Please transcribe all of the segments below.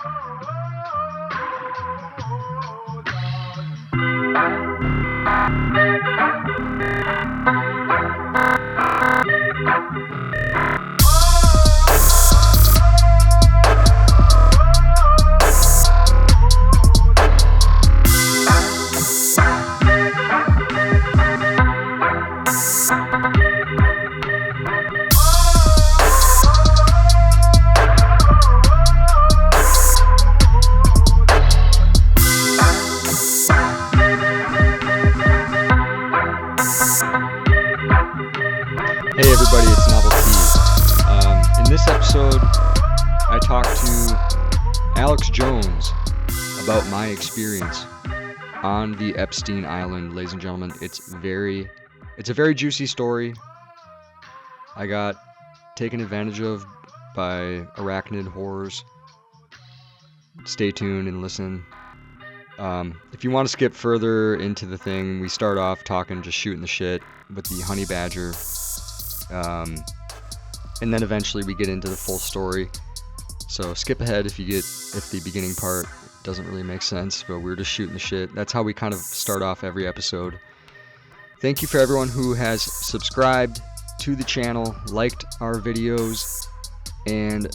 Hey everybody, it's Novelty. In this episode, I talked to Alex Jones about my experience on the Epstein Island, ladies and gentlemen. It's a very juicy story. I got taken advantage of by arachnid horrors. Stay tuned and listen. If you want to skip further into the thing, we start off talking, just shooting the shit with the honey badger. And then eventually we get into the full story. So skip ahead if the beginning part doesn't really make sense, but we're just shooting the shit. That's how we kind of start off every episode. Thank you for everyone who has subscribed to the channel, liked our videos, and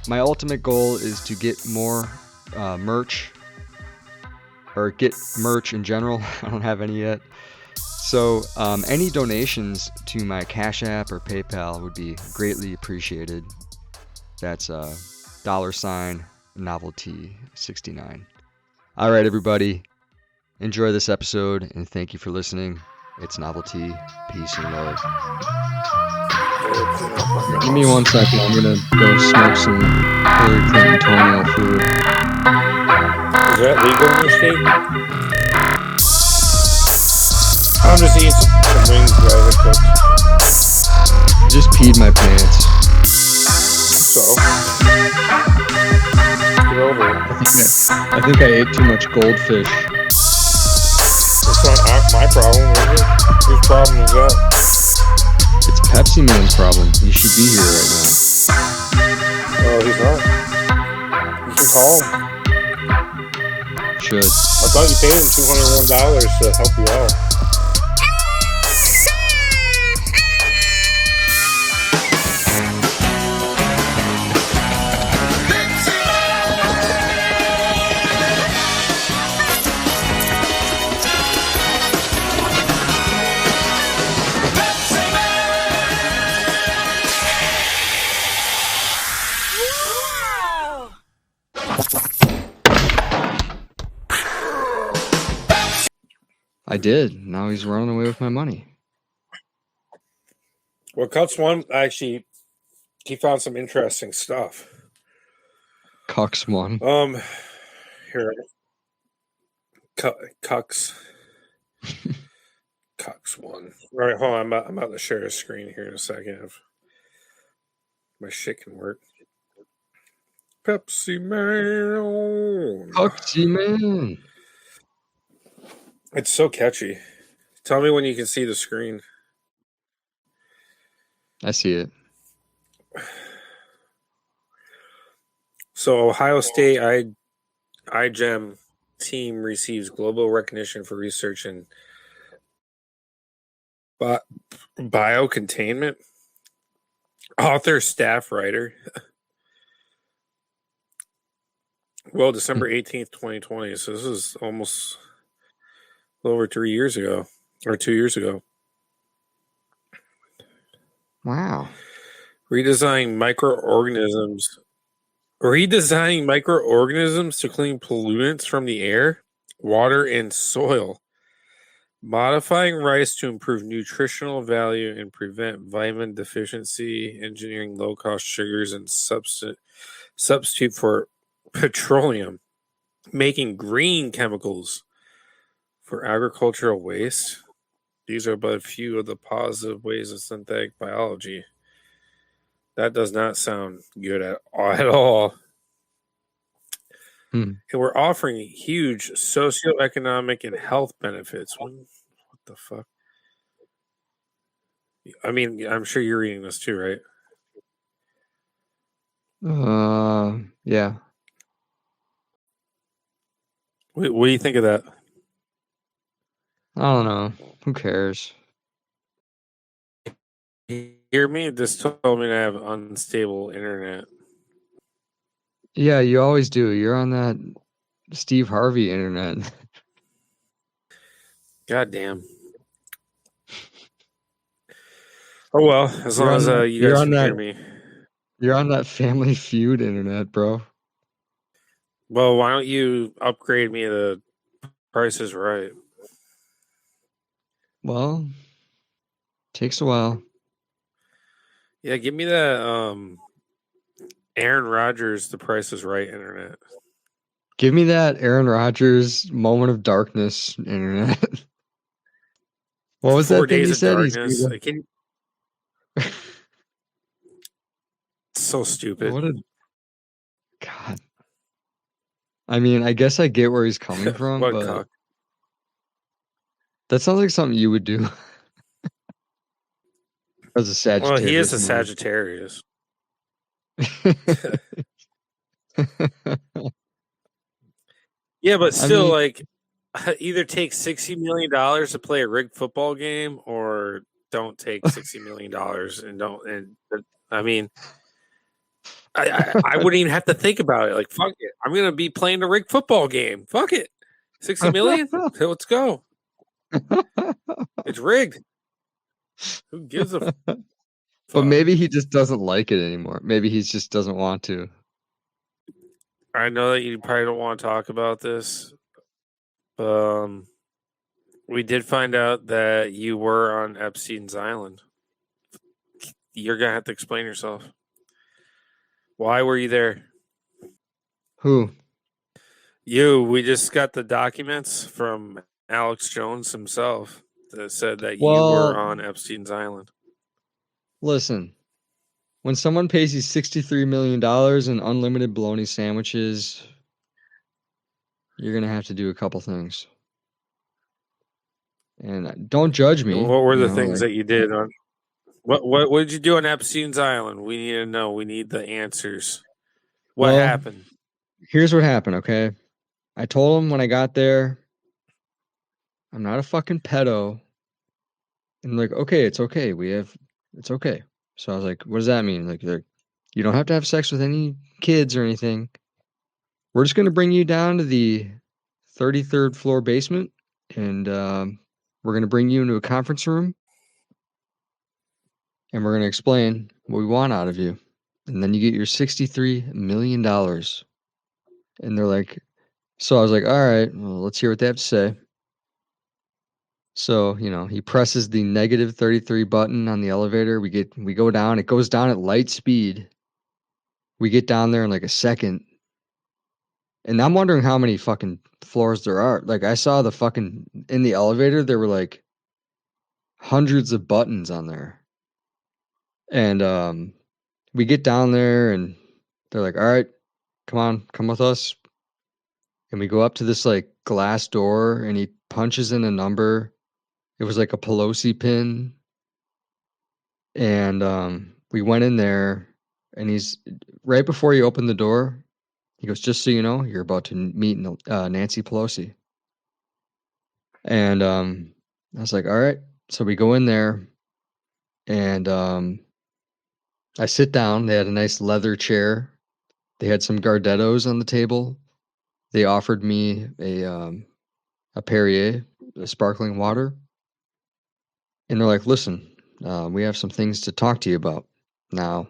my ultimate goal is to get more merch, or get merch in general. I don't have any yet. So any donations to my Cashapp or PayPal would be greatly appreciated. That's $novelty69. All right, everybody. Enjoy this episode, and thank you for listening. It's Novelty. Peace and love. Give me 1 second. I'm going to go smoke some Hillary Clinton toenail food. Is that legal in your state? I'm just eating some wings that I cooked. I just peed my pants. So? Get over it. I think I ate too much goldfish. That's not my problem, is it? Whose problem is that? It's Pepsi Man's problem. He should be here right now. Oh, he's not. You can call him. Should. I thought you paid him $201 to help you out. I did. Now he's running away with my money. Well, Cuts one, actually, he found some interesting stuff. Cucks one. Here. Cucks. Cucks one. All right, hold on. I'm about to share a screen here in a second. If my shit can work. Pepsi Man. Pepsi Man. It's so catchy. Tell me when you can see the screen. I see it. So Ohio State iGEM team receives global recognition for research in biocontainment. Author, staff writer. Well, December 18th, 2020. So this is almost over 3 years ago, or 2 years ago. Wow. Redesigning microorganisms to clean pollutants from the air, water, and soil. Modifying rice to improve nutritional value and prevent vitamin deficiency. Engineering low-cost sugars and substitute for petroleum. Making green chemicals for agricultural waste. These are but a few of the positive ways of synthetic biology. That does not sound good at all. And we're offering huge socioeconomic and health benefits. What the fuck? I mean, I'm sure you're reading this too, right? Yeah. What do you think of that? I don't know. Who cares? You hear me? This told me to have unstable internet. Yeah, you always do. You're on that Steve Harvey internet. God damn. Oh well, as You're long on as that. you You're guys on can that. hear me. You're on that Family Feud internet, bro. Well, why don't you upgrade me to Price is Right? Well, takes a while. Yeah, give me that Aaron Rodgers, The Price is Right internet. Give me that Aaron Rodgers moment of darkness internet. What was 4 that thing days he of said? darkness. I can't. So stupid. What a God. I mean, I guess I get where he's coming from, What but cock? that sounds like something you would do as a Well, he is Sagittarius a move. Sagittarius. Yeah, but I still, mean, like, either take $60 million to play a rigged football game, or don't take $60 million and don't. And I mean, I wouldn't even have to think about it. Like, fuck it, I'm gonna be playing a rigged football game. Fuck it, 60 million. So let's go. It's rigged. Who gives a but fuck? maybe he just doesn't like it anymore. Maybe he just doesn't want to. I know that you probably don't want to talk about this. We did find out that you were on Epstein's Island. You're gonna have to explain yourself. Why were you there? Who? We just got the documents from Alex Jones himself that said that you were Well, on Epstein's Island. listen. When someone pays you $63 million in unlimited bologna sandwiches, you're gonna have to do a couple things. And don't judge And me, what were you the know, things like, that you did on what did you do on Epstein's Island? We need to know. We need the answers. What well, happened? here's what happened, okay? I told him when I got there, I'm not a fucking pedo. And like, okay, it's okay. It's okay. So I was like, what does that mean? Like, you don't have to have sex with any kids or anything. We're just gonna bring you down to the 33rd floor basement, and we're gonna bring you into a conference room, and we're gonna explain what we want out of you. And then you get your $63 million. And they're like, so I was like, all right, well, let's hear what they have to say. So, he presses the negative 33 button on the elevator. We go down. It goes down at light speed. We get down there in like a second. And I'm wondering how many fucking floors there are. Like I saw the fucking in the elevator, there were like hundreds of buttons on there. And we get down there and they're like, "All right, come on, come with us." And we go up to this like glass door and he punches in a number. It was like a Pelosi pin. And we went in there and he's right before he opened the door, he goes, "Just so you know, you're about to meet Nancy Pelosi." And I was like, "All right." So we go in there and I sit down. They had a nice leather chair. They had some Gardettos on the table. They offered me a Perrier, a sparkling water. And they're like, "Listen, we have some things to talk to you about. Now,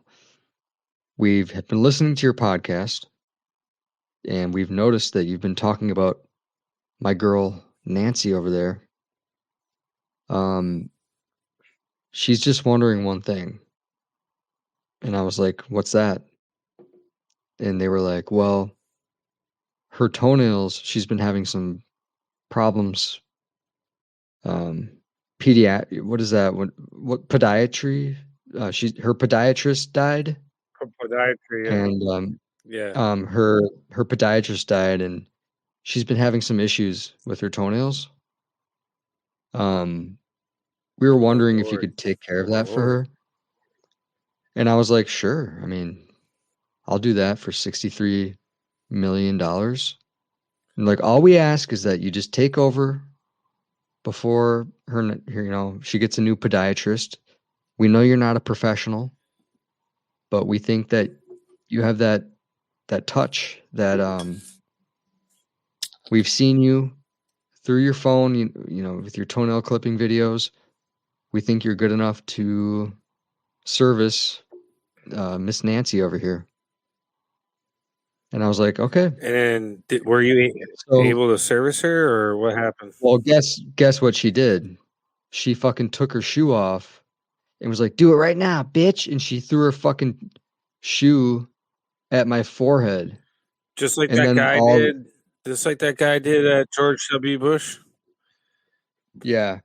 we've been listening to your podcast, and we've noticed that you've been talking about my girl Nancy over there. Um, she's just wondering one thing." And I was like, "What's that?" And they were like, "Well, her toenails, she's been having some problems. Um, what is that? What podiatry? Her podiatrist died, Podiatry. and Yeah. her podiatrist died, and she's been having some issues with her toenails. Um, we were Oh wondering if you Lord. could take care Oh of that for Lord. her." And I was like, "Sure. I mean, I'll do that for $63 million. And like, all we ask is that you just take over before she gets a new podiatrist. We know you're not a professional, but we think that you have that touch that we've seen you through your phone, with your toenail clipping videos. We think you're good enough to service Miss Nancy over here. And I was like, okay. And were you So, able to service her, or what happened? well, guess what she did? She fucking took her shoe off and was like, "Do it right now, bitch!" And she threw her fucking shoe at my forehead. Just like And that then guy did. Just like that guy did at George W. Bush. yeah.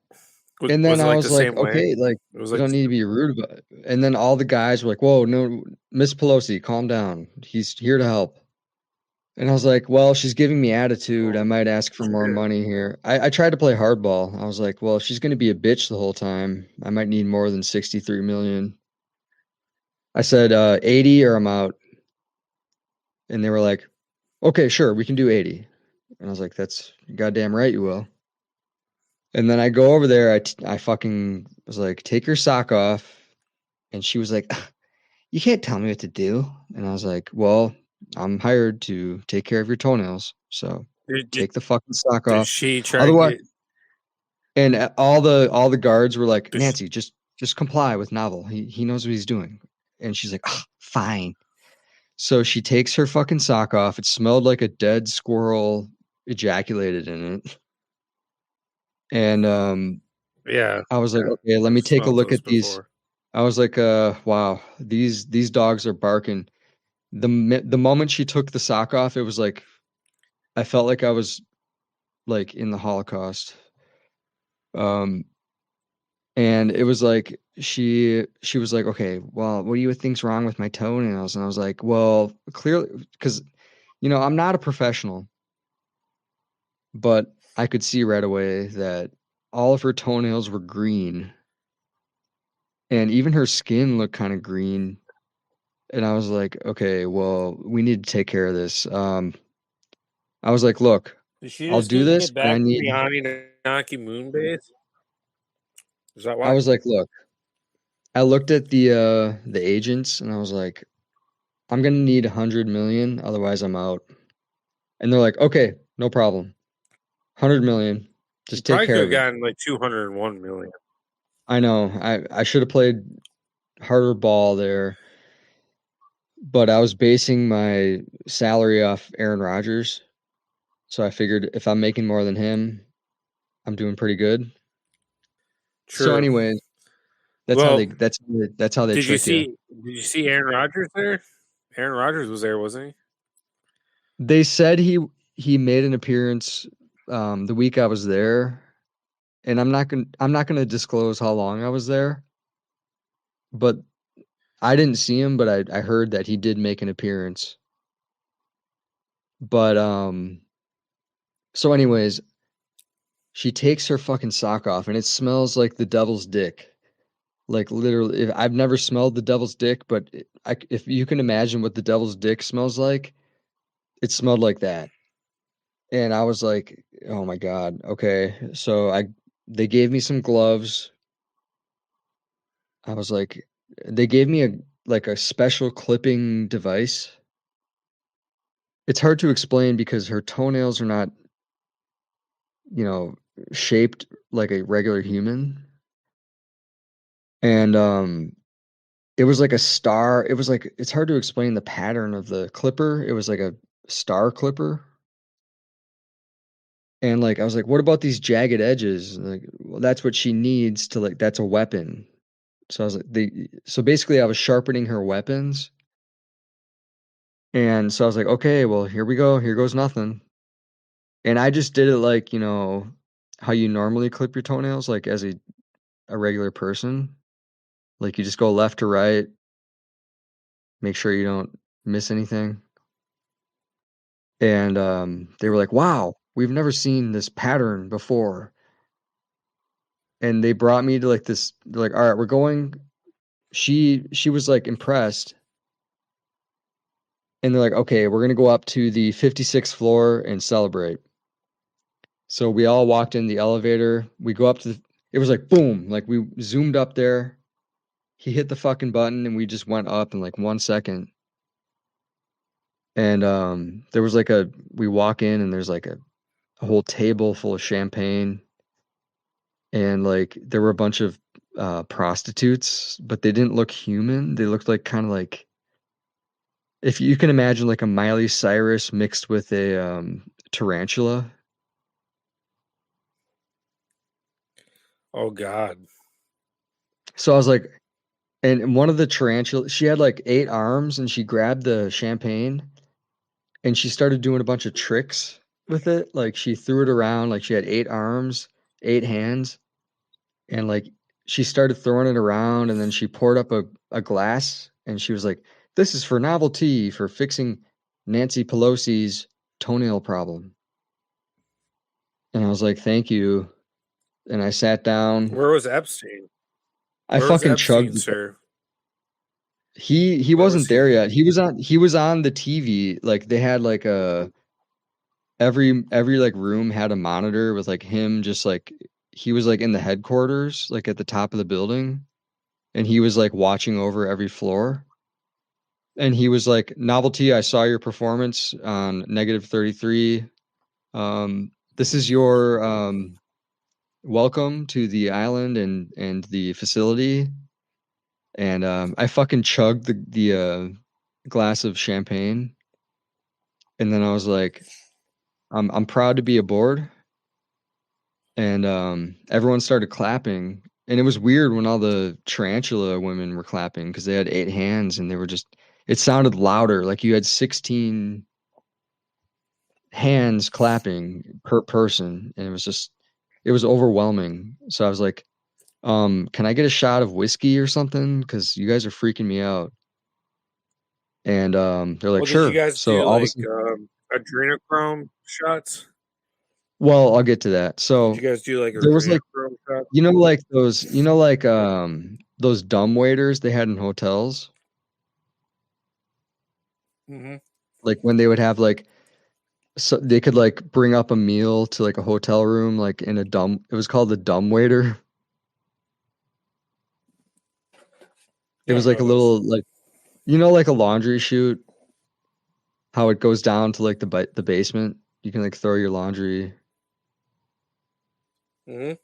And then Was it I like was the like, same way? okay, like It was you like, don't need to be rude about it. And then all the guys were like, "Whoa, no, Miss Pelosi, calm down. He's here to help." And I was like, well, she's giving me attitude. I oh might ask for more shit. money here. I tried to play hardball. I was like, well, if she's going to be a bitch the whole time, I might need more than 63 million. I said 80 or I'm out. And they were like, okay, sure, we can do 80. And I was like, that's goddamn right you will. And then I go over there. I fucking was like, take your sock off. And she was like, you can't tell me what to do. And I was like, well, I'm hired to take care of your toenails. So Did, did, take the fucking sock did off. she try and Otherwise, get? and all the guards were like, Did she, Nancy, just comply with Novel. He knows what he's doing. And she's like, "Ah, fine." So she takes her fucking sock off. It smelled like a dead squirrel ejaculated in it. And yeah, I was like, okay, let I've me take a smelled look those at these. before. I was like, wow, these dogs are barking. The moment she took the sock off, it was like I felt like I was like in the Holocaust. Um, And it was like she was like, "Okay, well, what do you think's wrong with my toenails?" And I was like, "Well, clearly, because I'm not a professional, but I could see right away that all of her toenails were green, and even her skin looked kind of green." And I was like, "Okay, well, we need to take care of this." I was like, "Look, Did she I'll just do this, get but I back from need." the Anunnaki moon base? Is that I why? was like, "Look." I looked at the agents, and I was like, "I'm gonna need 100 million, otherwise I'm out." And they're like, okay, no problem. 100 million. You Just take probably could care have of it. gotten like 201 million. I know. I should have played harder ball there, but I was basing my salary off Aaron Rodgers. So I figured if I'm making more than him, I'm doing pretty good. So True. anyways, Well, that's how they trick you. did you see Aaron Rodgers there? Aaron Rodgers was there, wasn't he? They said he made an appearance the week I was there, and I'm not gonna disclose how long I was there, but I didn't see him, but I heard that he did make an appearance. But so anyways, she takes her fucking sock off and it smells like the devil's dick. Like literally, I've never smelled the devil's dick, but if you can imagine what the devil's dick smells like, it smelled like that. And I was like, "Oh my God, okay." So they gave me some gloves. I was like, they gave me a special clipping device. It's hard to explain because her toenails are not you know, shaped like a regular human. And it was like a star. It was like it's hard to explain the pattern of the clipper. It was like a star clipper. And like I was like, what about these jagged edges? And like, well, that's what she needs to like that's a weapon. So I was like so basically I was sharpening her weapons. And so I was like, okay, well, here we go. Here goes nothing. And I just did it like, how you normally clip your toenails, like as a regular person. Like you just go left to right, make sure you don't miss anything. And they were like, "Wow, we've never seen this pattern before." And they brought me to like this. They're like, "All right, we're going." She was like impressed, And they're like, okay, we're gonna go up to the 56th floor and celebrate. So we all walked in the elevator. We go up to it was like boom, like we zoomed up there. He hit the fucking button and we just went up in like 1 second. And there was like we walk in and there's like a whole table full of champagne. And like there were a bunch of prostitutes, but they didn't look human. They looked like kind of like if you can imagine like a Miley Cyrus mixed with a tarantula. Oh God. So I was like, and one of the tarantula, she had like 8 arms, and she grabbed the champagne and she started doing a bunch of tricks with it. Like she threw it around, like she had 8 arms, 8 hands, and like she started throwing it around, and then she poured up a glass, and she was like, "This is for novelty for fixing Nancy Pelosi's toenail problem." And I was like, "Thank you." And I sat down. Where was Epstein? I Where was fucking Epstein, chugged. sir? He Where was wasn't there he? yet. He was on the TV. Like they had like a every like room had a monitor with like him just like he was like in the headquarters, like at the top of the building, and he was like watching over every floor. And he was like, "Novelty, I saw your performance on -33. This is your welcome to the island and the facility." And I fucking chugged the glass of champagne, and then I was like, I'm proud to be aboard." And everyone started clapping, and it was weird when all the tarantula women were clapping because they had 8 hands and they were just it sounded louder, like you had 16 hands clapping per person, and it was overwhelming. So I was like, can I get a shot of whiskey or something, because you guys are freaking me out? And they're like, Well, did you sure. guys So do all of a like sudden, adrenochrome shots? well, I'll get to that. Did you So guys do like there was like, adrenochrome shots? like those dumb waiters they had in hotels, Mm-hmm. like when they would have like so they could like bring up a meal to like a hotel room, like in a dumb it was called the dumb waiter. It Yeah, I was like know a those. little like like a laundry chute, how it goes down to like the basement. You can like throw your laundry. Mm-hmm.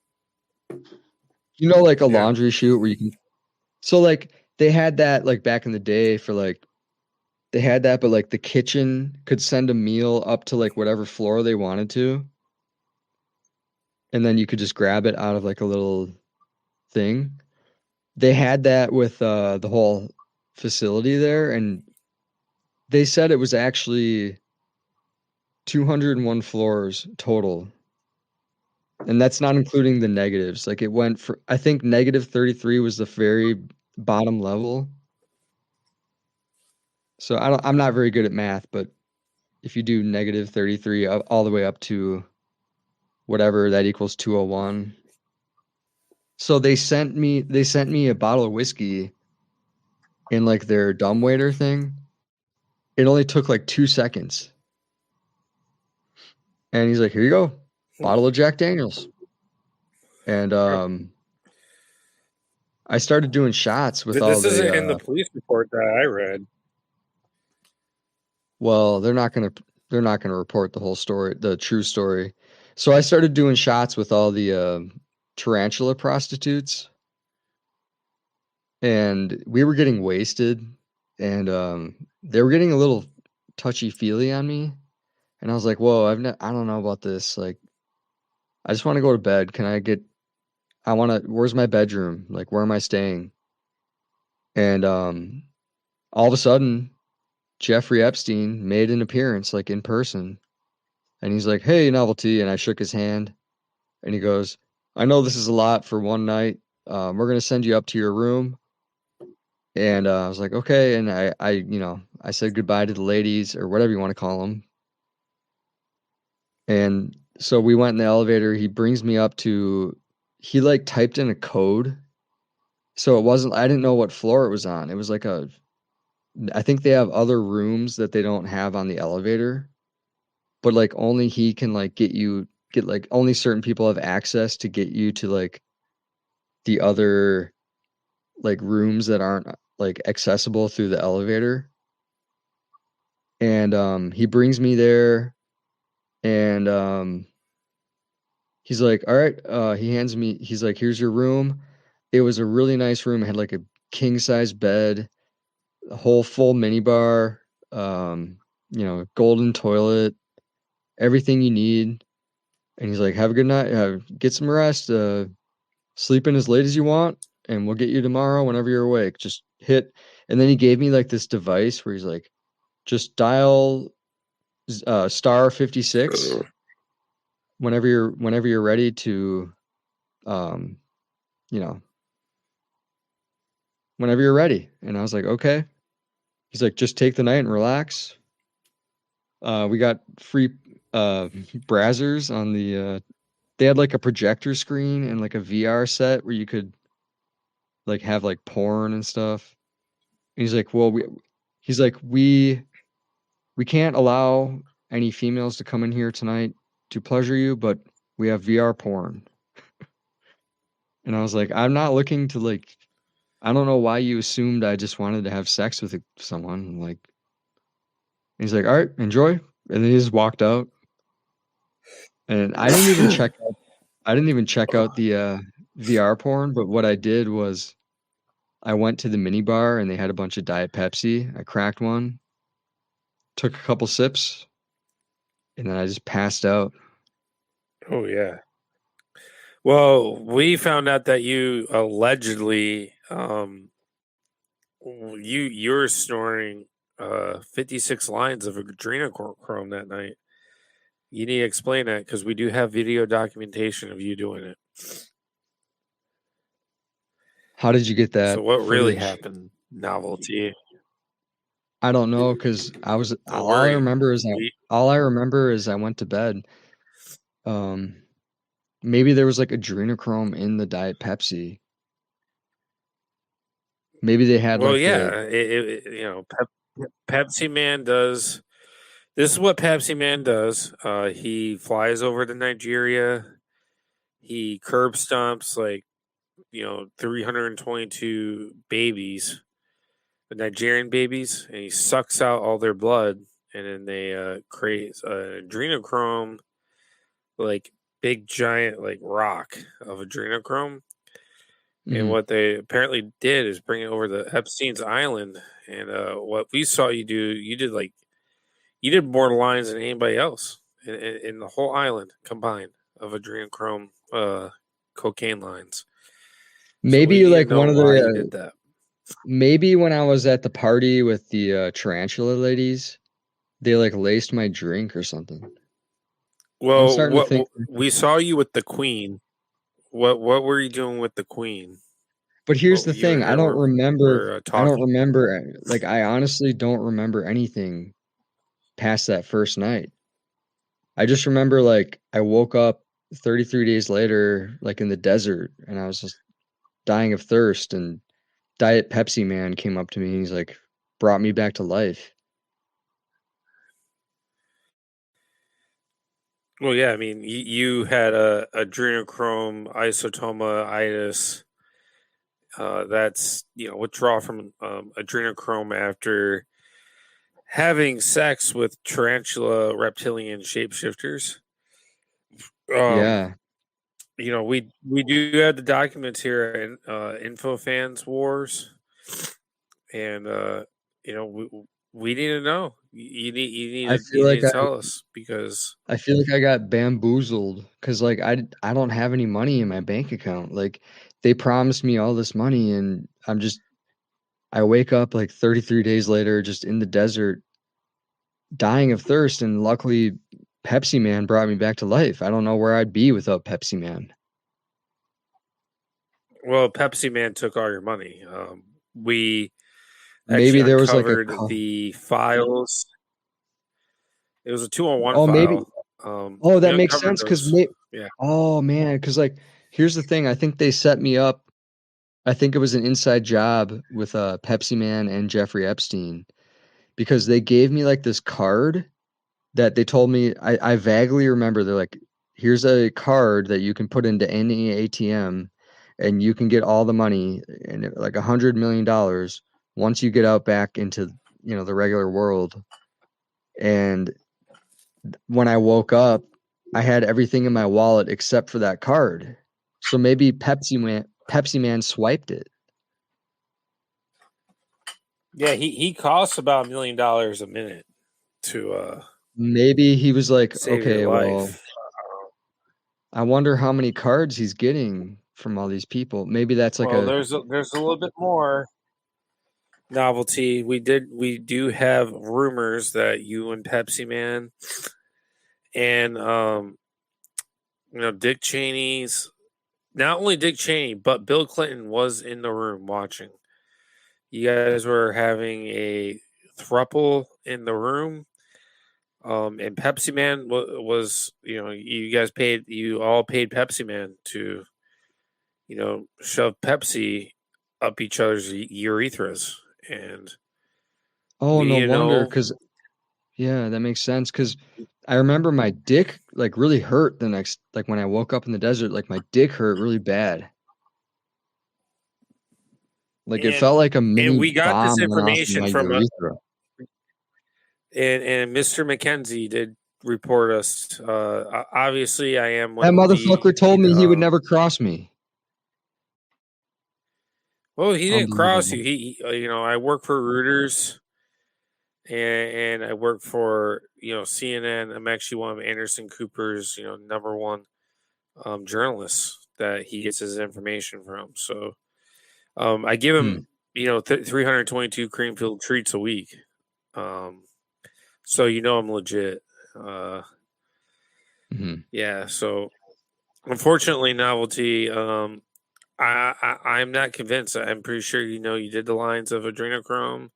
Like a Yeah. laundry chute where you can. So like they had that like back in the day for like they had that, but like the kitchen could send a meal up to like whatever floor they wanted to, and then you could just grab it out of like a little thing. They had that with the whole facility there, and they said it was actually 201 floors total. And that's not including the negatives. Like it went for, I think -33 was the very bottom level. So I'm not very good at math, but if you do -33 all the way up to whatever that equals 201. So they sent me a bottle of whiskey in like their dumbwaiter thing. It only took like 2 seconds. And he's like, "Here you go. Bottle of Jack Daniels." And I started doing shots with all This isn't in the the police report that I read. well, they're not gonna report the whole story, the true story. So I started doing shots with all the tarantula prostitutes, and we were getting wasted, and they were getting a little touchy feely on me, and I was like, "Whoa, I don't know about this. Like, I just want to go to bed. Can I get? I want to. Where's my bedroom? Like, where am I staying?" And all of a sudden, Jeffrey Epstein made an appearance, like in person. And he's like, "Hey, Novelty." And I shook his hand, and he goes, "I know this is a lot for one night. We're going to send you up to your room." And I was like, "Okay." And I said goodbye to the ladies, or whatever you want to call them. And so we went in the elevator. He brings me up to, he like typed in a code. So I didn't know what floor it was on. It was like I think they have other rooms that they don't have on the elevator, but like only he can like get like only certain people have access to get you to like the other like rooms that aren't like accessible through the elevator. And he brings me there and he's like, "All right," he hands me he's like, "Here's your room." It was a really nice room. It had like a king size bed, a whole full mini bar, um, golden toilet, everything you need. And he's like, "Have a good night. Get some rest. Sleep in as late as you want, and we'll get you tomorrow whenever you're awake. Just hit." And then he gave me like this device where he's like, "Just dial star 56 whenever you're ready to, um, you know, whenever you're ready." And I was like, "Okay." He's like, "Just take the night and relax." We got free brazzers on the. They had like a projector screen and like a VR set where you could like have like porn and stuff. And he's like, he's like, we can't allow any females to come in here tonight to pleasure you, but we have VR porn." And I was like, "I'm not looking to like, I don't know why you assumed I just wanted to have sex with someone." Like, he's like, "All right, enjoy." And then he just walked out. And I didn't even check out the VR porn, but what I did was I went to the mini bar and they had a bunch of Diet Pepsi. I cracked one, took a couple sips, and then I just passed out. Oh yeah. Well, we found out that you allegedly you're snoring 56 lines of adrenochrome that night. You need to explain that because we do have video documentation of you doing it. How did you get So that what really footage? happened, novelty? I don't know because I was Don't worry. We all I remember is I went to bed. Um, Maybe there was like adrenochrome in the Diet Pepsi. Maybe they had well, like yeah, the Pepsi Man does. This is what Pepsi Man does. He flies over to Nigeria. He curb stomps like 322 babies, the Nigerian babies, and he sucks out all their blood, and then they create adrenochrome, like big giant like rock of adrenochrome. And Mhm. what they apparently did is bring it over to Epstein's Island. And what we saw you do, you did more lines than anybody else in the whole island combined of adrenochrome cocaine lines. So we Maybe need to like know one of why you the did that. maybe when I was at the party with the tarantula ladies, they like laced my drink or something. I'm Well, starting to think. we saw you with the queen. What were you doing with the queen? But here's Well, the you thing, and her were I don't talking. remember, like, I honestly don't remember anything past that first night. I just remember, like, I woke up 33 days later, like, in the desert, and I was just dying of thirst, and Diet Pepsi Man came up to me, and he's like, brought me back to life. Well, yeah, I mean, you had a adrenochrome isotomaitis. That's withdrawal from adrenochrome after having sex with tarantula reptilian shapeshifters. Um, Yeah, we do have the documents here in Info Fans Wars, and we need to know. I You feel need like to tell us because I feel like I got bamboozled because, like, I don't have any money in my bank account. Like, they promised me all this money, and I wake up like 33 days later, just in the desert, dying of thirst, and luckily Pepsi Man brought me back to life. I don't know where I'd be without Pepsi Man. well, Pepsi Man took all your money. We Maybe actually there was like a uncovered the files. It was a 201 oh maybe file. oh We that makes uncovered sense because those. Yeah. oh man because like here's the thing I think they set me up I think it was an inside job with Pepsi Man and Jeffrey Epstein because they gave me like this card that they told me I vaguely remember they're like, here's a card that you can put into any ATM and you can get all the money and like $100 million once you get out back into the regular world. And when I woke up, I had everything in my wallet except for that card. So maybe Pepsi Man swiped it. Yeah, he costs about $1 million a minute to Maybe he was like, save your okay, well, life. I wonder how many cards he's getting from all these people. Maybe that's like Well, a there's a little bit more novelty. We do have rumors that you and Pepsi Man and Dick Cheney's, not only Dick Cheney but Bill Clinton was in the room watching. You guys were having a throuple in the room. And Pepsi Man was you all paid Pepsi Man to shove Pepsi up each other's urethras, and oh, we no need to wonder, know. because yeah, that makes sense. Because I remember my dick like really hurt the next, like when I woke up in the desert, like my dick hurt really bad. Like it and felt like a and mini we got this bomb went off in information my from urethra. and Mr. McKenzie did report us. Obviously, I am That one of motherfucker told me he would never cross me. well, he didn't cross Unbelievable. you. I work for Reuters, and I work for CNN. I'm actually one of Anderson Cooper's number one journalists that he gets his information from. So I give him Hmm. 322 Creamfield treats a week. So I'm legit. Hmm. Yeah. So unfortunately, novelty. I'm not convinced. I'm pretty sure you did the lines of adrenochrome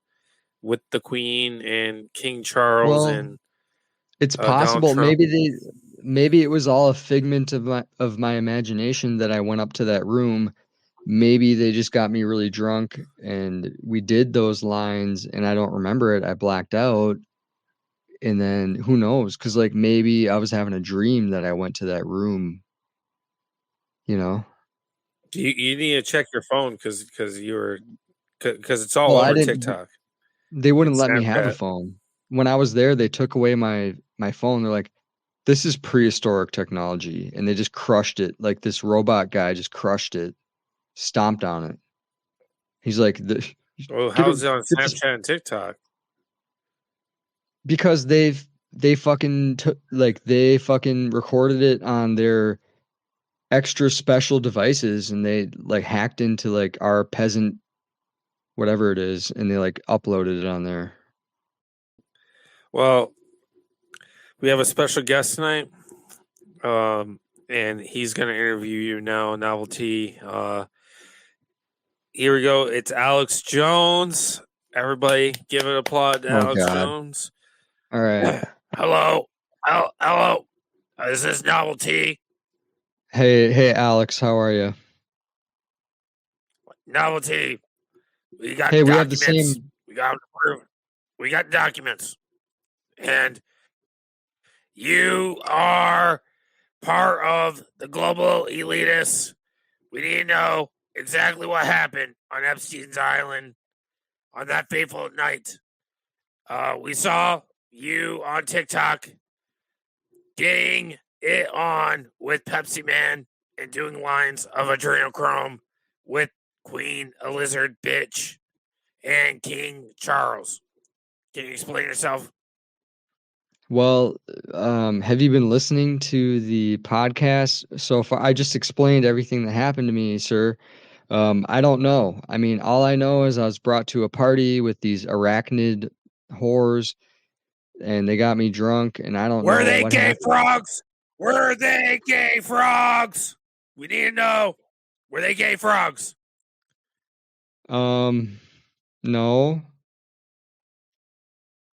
with the Queen and King Charles Well, and it's Donald possible. Trump. Maybe it was all a figment of my imagination that I went up to that room. Maybe they just got me really drunk and we did those lines and I don't remember it. I blacked out. And then who knows? Because like maybe I was having a dream that I went to that room, you know? You need to check your phone because it's all Well, I over didn't, TikTok they and wouldn't let me have a Snapchat. phone. When I was there, they took away my phone. They're like, this is prehistoric technology. And they just crushed it. Like this robot guy just crushed it, stomped on it. He's like, Well, get how's it, it on get this, Snapchat and TikTok? because they fucking took like they fucking recorded it on their extra special devices and they like hacked into like our peasant whatever it is and they like uploaded it on there. Well, we have a special guest tonight, and he's going to interview you now. Novelty. Here we go. It's Alex Jones. Everybody, give an applaud to Oh Alex God. Jones. All right. Hello, hello. This is Novelty. Hey Alex, how are you? Novelty. We got Hey, we have the documents. same. We got proof. We got documents, and you are part of the global elitists. We need to know exactly what happened on Epstein's Island on that fateful night. We saw you on TikTok getting it on with Pepsi Man and doing lines of adrenochrome with Queen Elizabeth bitch and King Charles. Can you explain yourself? Well, have you been listening to the podcast so far? I just explained everything that happened to me, sir. I don't know. I mean, all I know is I was brought to a party with these arachnid whores, and they got me drunk, and I don't Were know they what gay happened. frogs? Were they gay frogs? We need to know. Were they gay frogs? Um, no.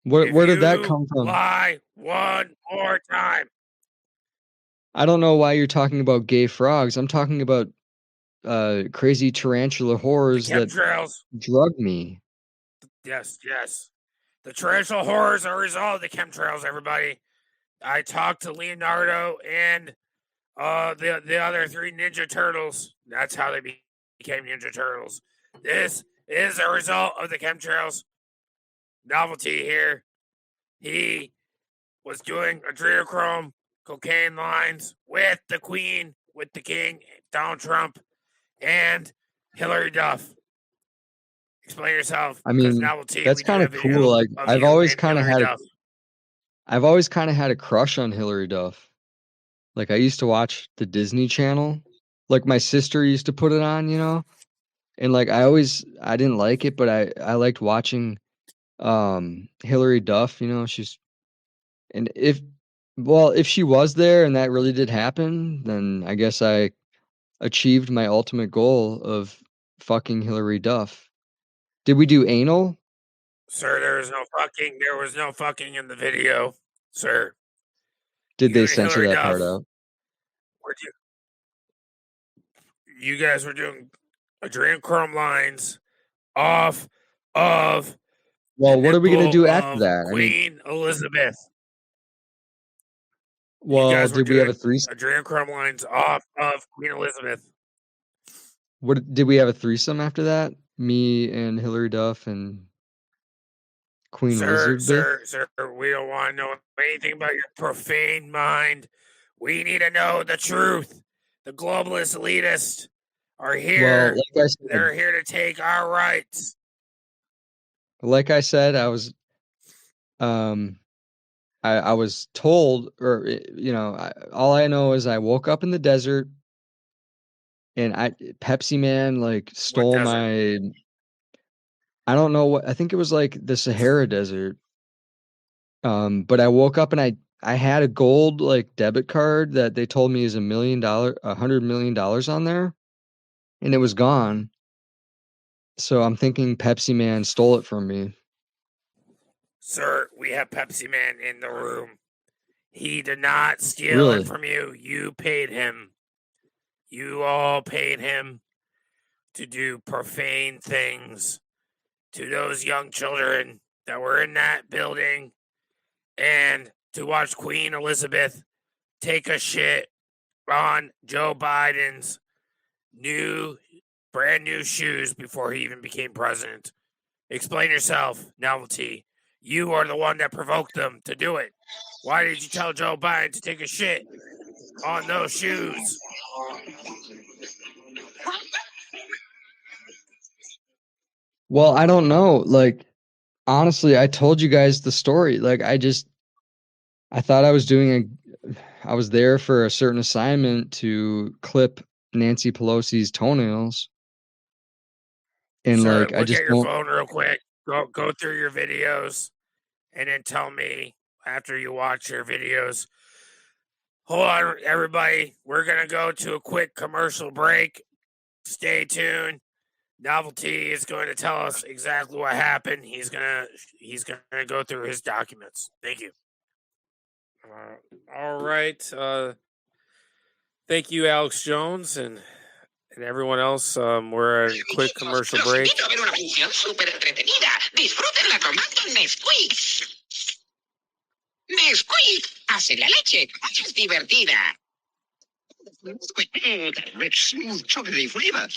If Where did that you come from? lie one more time, I don't know why you're talking about gay frogs. I'm talking about crazy tarantula The horrors that chemtrails. drug me. Yes, yes. The tarantula horrors are a result of the chemtrails, everybody. I talked to Leonardo and the other 3 Ninja Turtles. That's how they became Ninja Turtles. This is a result of the chemtrails. Novelty here. He was doing adrenochrome cocaine lines with the Queen, with the King, Donald Trump, and Hillary Duff. Explain yourself, I because mean, Novelty, that's we need kind a of cool. video Like of you and Hillary Duff. I've always kind of had a crush on Hillary Duff. Like I used to watch the Disney Channel. Like my sister used to put it on, and like I didn't like it, but I liked watching Hillary Duff, she's and if she was there and that really did happen, then I guess I achieved my ultimate goal of fucking Hillary Duff. Did we do anal? Sir, there was no fucking. There was no fucking in the video, sir. Did You they and censor Hillary that Duff part out? were you guys were doing adrenochrome lines off of the Well, what are we gonna nipple do after of that? I mean, Queen Elizabeth. You well, guys were did we have a doing threesome? adrenochrome lines off of Queen Elizabeth. What did we have a threesome after that? Me and Hillary Duff and Queen Sir, Elizabeth? sir, sir, we don't want to know anything about your profane mind. We need to know the truth. The globalist elitists are Well, here. They're here to take our rights. I was um I was told, or all I know is I woke up in the desert and Pepsi Man like What stole desert? my, I don't know what, I think it was like the Sahara Desert. But I woke up and I had a gold like debit card that they told me is $100 million on there, and it was gone. So I'm thinking Pepsi Man stole it from me. Sir, we have Pepsi Man in the room. He did not steal it Really? from you. You paid him. You all paid him to do profane things to those young children that were in that building and to watch Queen Elizabeth take a shit on Joe Biden's brand new shoes before he even became president. Explain yourself, Novelty. You are the one that provoked them to do it. Why did you tell Joe Biden to take a shit on those shoes? Well, I don't know. Like, honestly, I told you guys the story. Like, I thought I was there for a certain assignment to clip Nancy Pelosi's toenails. And Sir, like, I look at just your don't, phone real quick. Go through your videos and then tell me after you watch your videos. Hold on, everybody. We're going to go to a quick commercial break. Stay tuned. Novelty is going to tell us exactly what happened. He's gonna go through his documents. Thank you. All right. Thank you, Alex Jones, and everyone else. We're at a quick commercial break. Los invito a ver una función súper entretenida. Disfrútenla tomando Nesquik. Nesquik hace la leche más divertida. Rich, smooth, chocolatey flavor.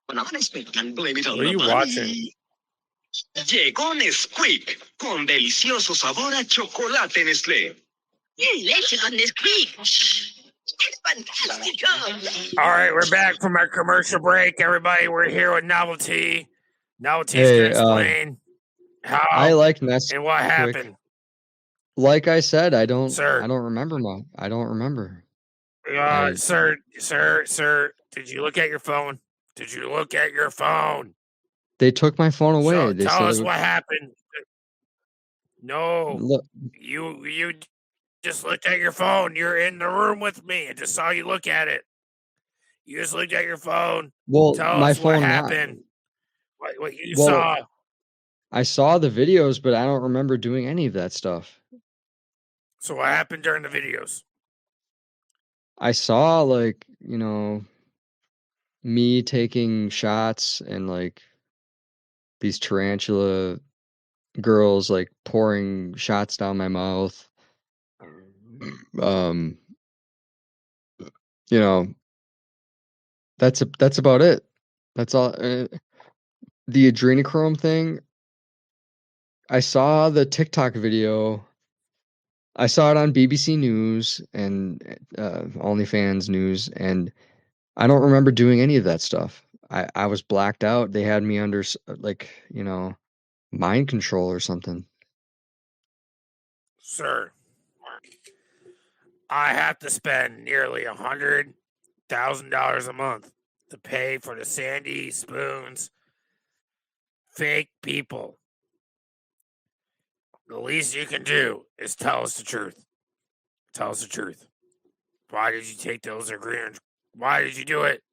When I'm Nesquik, blame it on What are the you bunny. watching? Llegó Nesquik con delicioso sabor a chocolate Nestlé. Leche con Nesquik. It's fantastic. All right, we're back from our commercial break. Everybody, we're here with Novelty. Novelty's hey, gonna explain how I like Nesquik. and what happened. Like I said, I don't Sir. remember I don't remember. Sir, did you look at your phone? Did you look at your phone? They took my phone away. So They tell said us what happened. No, look, you just looked at your phone. You're in the room with me. I just saw you look at it. You just looked at your phone. well, Tell my us what phone happened. What you Well, saw. I saw the videos, but I don't remember doing any of that stuff. So what happened during the videos? I saw like, me taking shots and like these tarantula girls like pouring shots down my mouth. Um, you know, that's about it. That's all. The adrenochrome thing, I saw the TikTok video. I saw it on BBC News and OnlyFans News, and I don't remember doing any of that stuff. I was blacked out. They had me under like, mind control or something. Sir, I have to spend nearly $100,000 a month to pay for the Sandy Spoons fake people. The least you can do is tell us the truth. Tell us the truth. Why did you take those agreements? Why did you do it?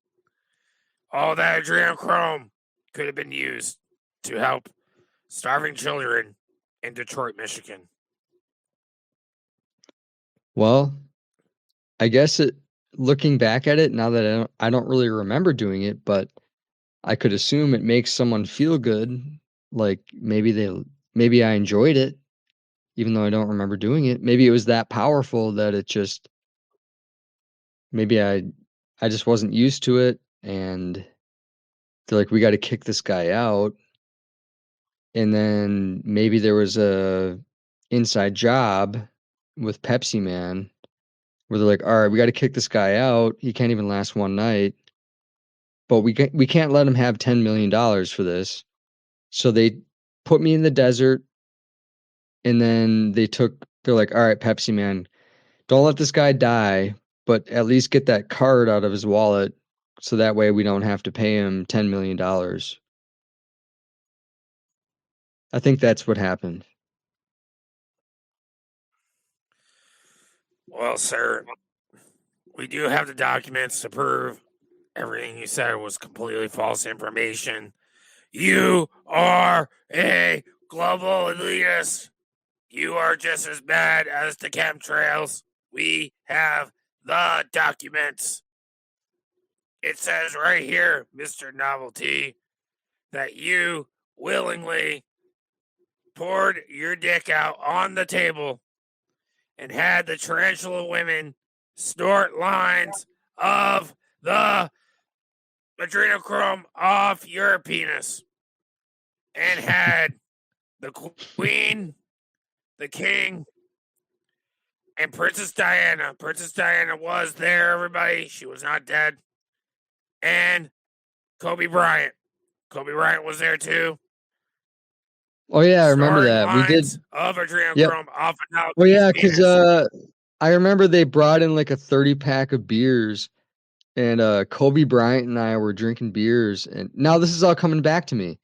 All that adrenochrome could have been used to help starving children in Detroit, Michigan. Well, I guess looking back at it now that I don't really remember doing it, but I could assume it makes someone feel good. Like maybe I enjoyed it, even though I don't remember doing it. Maybe it was that powerful that it just maybe I just wasn't used to it, and they're like, we got to kick this guy out. And then maybe there was a inside job with Pepsi Man where they're like, all right, we got to kick this guy out. He can't even last one night, but we can't let him have $10 million for this. So they put me in the desert, and then they're like, all right, Pepsi Man, don't let this guy die, but at least get that card out of his wallet so that way we don't have to pay him $10 million. I think that's what happened. Well, sir, we do have the documents to prove everything you said was completely false information. You are a global elitist. You are just as bad as the chemtrails. We have the documents. It says right here, Mr. Novelty, that you willingly poured your dick out on the table and had the tarantula women snort lines of the adrenochrome off your penis and had the queen, the king, and Princess Diana. Princess Diana was there, everybody. She was not dead. And Kobe Bryant. Kobe Bryant was there too. Oh yeah, I remember Snorting that. We did. lines of adrenochrome Yep. off and out Well, his yeah, because penis. I remember they brought in like a 30 pack of beers, and Kobe Bryant and I were drinking beers, and now this is all coming back to me.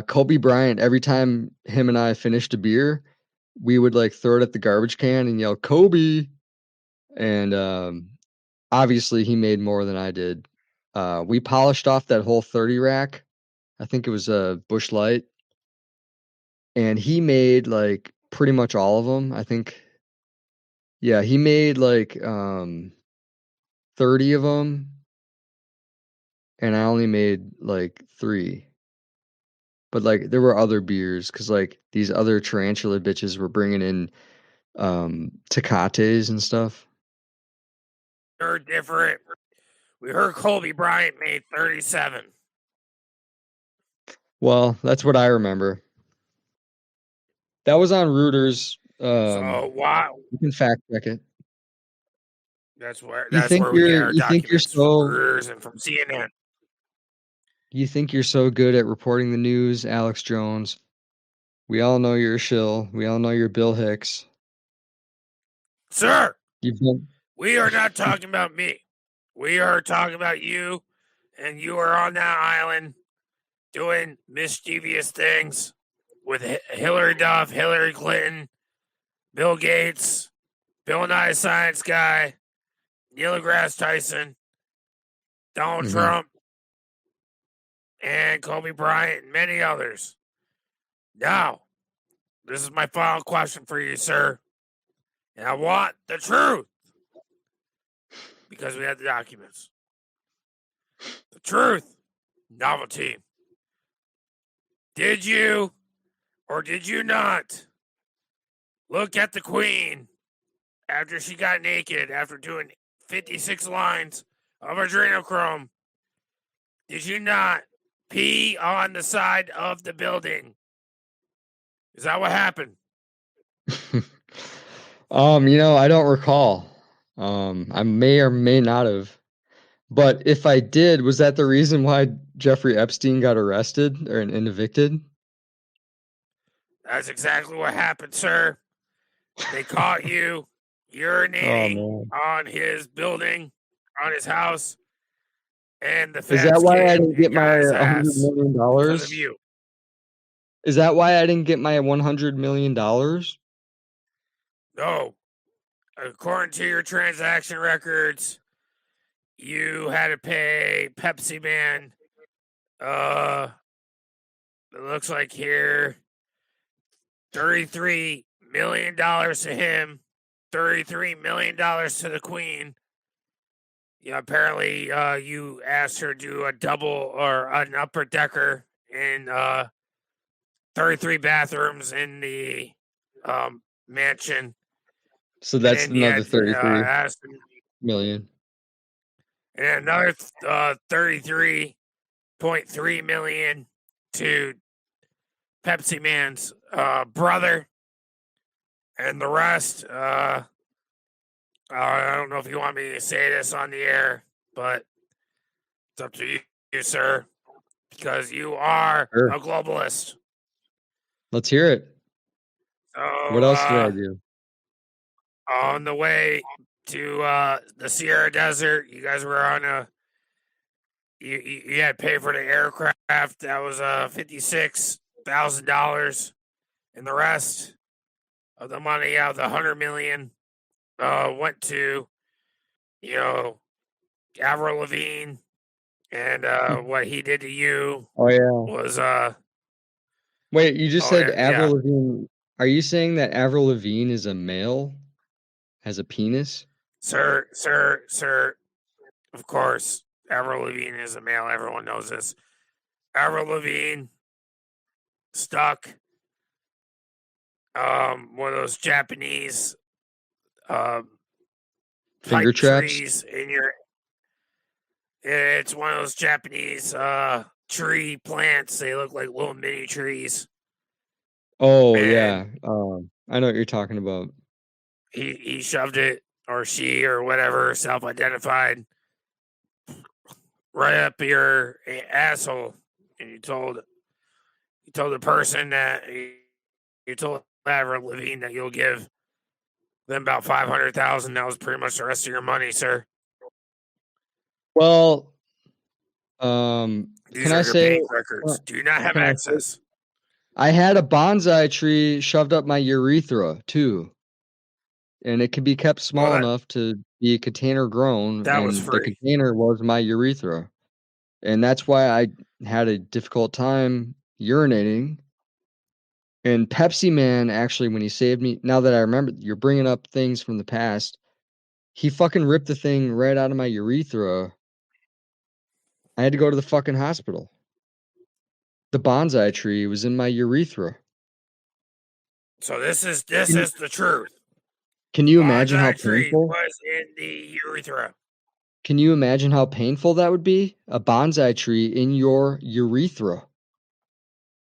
Kobe Bryant, every time him and I finished a beer, we would like throw it at the garbage can and yell Kobe, and obviously he made more than I did. We polished off that whole 30 rack. I think it was a Bush Light, and he made like pretty much all of them. I think, yeah, he made like 30 of them, and I only made like 3. But like there were other beers because like these other tarantula bitches were bringing in Tecates and stuff. They're different. We heard Kobe Bryant made 37. Well, that's what I remember. That was on Reuters. So why? You can fact check it. That's where You think we get you're our you think you're documents from so Reuters and from CNN. you think you're so good at reporting the news, Alex Jones. We all know you're a shill. We all know you're Bill Hicks. Sir, You've been we are not talking about me. We are talking about you, and you are on that island doing mischievous things with Hillary Duff, Hillary Clinton, Bill Gates, Bill Nye Science Guy, Neil deGrasse Tyson, Donald Mhm. Trump, and Kobe Bryant, and many others. Now, this is my final question for you, sir. And I want the truth because we have the documents. The truth. Novelty. Did you or did you not look at the queen after she got naked after doing 56 lines of adrenochrome? Did you not pee on the side of the building? Is that what happened? I don't recall. I may or may not have. But if I did, was that the reason why Jeffrey Epstein got arrested and evicted? That's exactly what happened, sir. They caught you urinating on his building, on his house, and the Is feds that why I came didn't and get my got his $100 ass million? because of you. Is that why I didn't get my $100 million? No. According to your transaction records, you had to pay Pepsi Man. It looks like here $33 million to him, $33 million to the Queen. Yeah, apparently you asked her to do a double or an upper decker in 33 bathrooms in the mansion. So that's And then you another had 33 asked million. and another 33.3 million to Pepsi Man's brother, and the rest. I don't know if you want me to say this on the air, but it's up to you, sir, because you are Sure. a globalist. Let's hear it. So, What else did I do? on the way to the Sierra Desert, you guys were on a. You had to pay for the aircraft. That was $56,000, and the rest of the money out of the $100 million went to Avril Lavigne, and what he did to you Oh yeah. was Wait, you just said Avril yeah. Lavigne. Are you saying that Avril Lavigne is a male? Has a penis? Sir, of course, Avril Lavigne is a male. Everyone knows this. Avril Lavigne stuck one of those Japanese Finger pipe traps? trees in your. It's one of those Japanese tree plants. They look like little mini trees. Oh yeah. And I know what you're talking about. he shoved it, or she, or whatever, self-identified, right up your asshole, and you told the person that you told Avril Lavigne that you'll give them about 500,000. That was pretty much the rest of your money, sir. Well, These can are I your say? bank records. Do you not have Can I say? access? I had a bonsai tree shoved up my urethra too, and it could be kept small Well, enough to be a container grown, that was and the free. container was my urethra, and that's why I had a difficult time urinating. And Pepsi Man, actually, when he saved me, now that I remember, you're bringing up things from the past. He fucking ripped the thing right out of my urethra. I had to go to the fucking hospital. The bonsai tree was in my urethra. So this is the truth. Can you imagine how Bonsai tree painful? was in the urethra. Can you imagine how painful that would be? A bonsai tree in your urethra.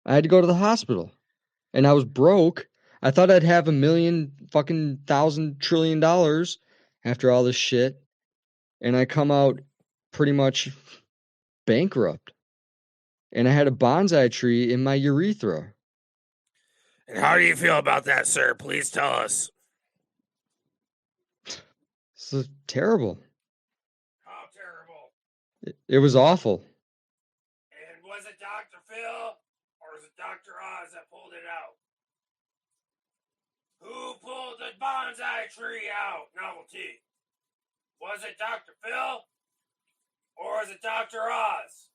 I had to go to the hospital. And I was broke. I thought I'd have $1,000,000,000,000,000,000,000 after all this shit. And I come out pretty much bankrupt. And I had a bonsai tree in my urethra. And how do you feel about that, sir? Please tell us. This is terrible. How terrible. It was awful. And was it Dr. Phil or was it Dr. Oz that pulled it out? Who pulled the bonsai tree out, Novelty? Was it Dr. Phil or was it Dr. Oz?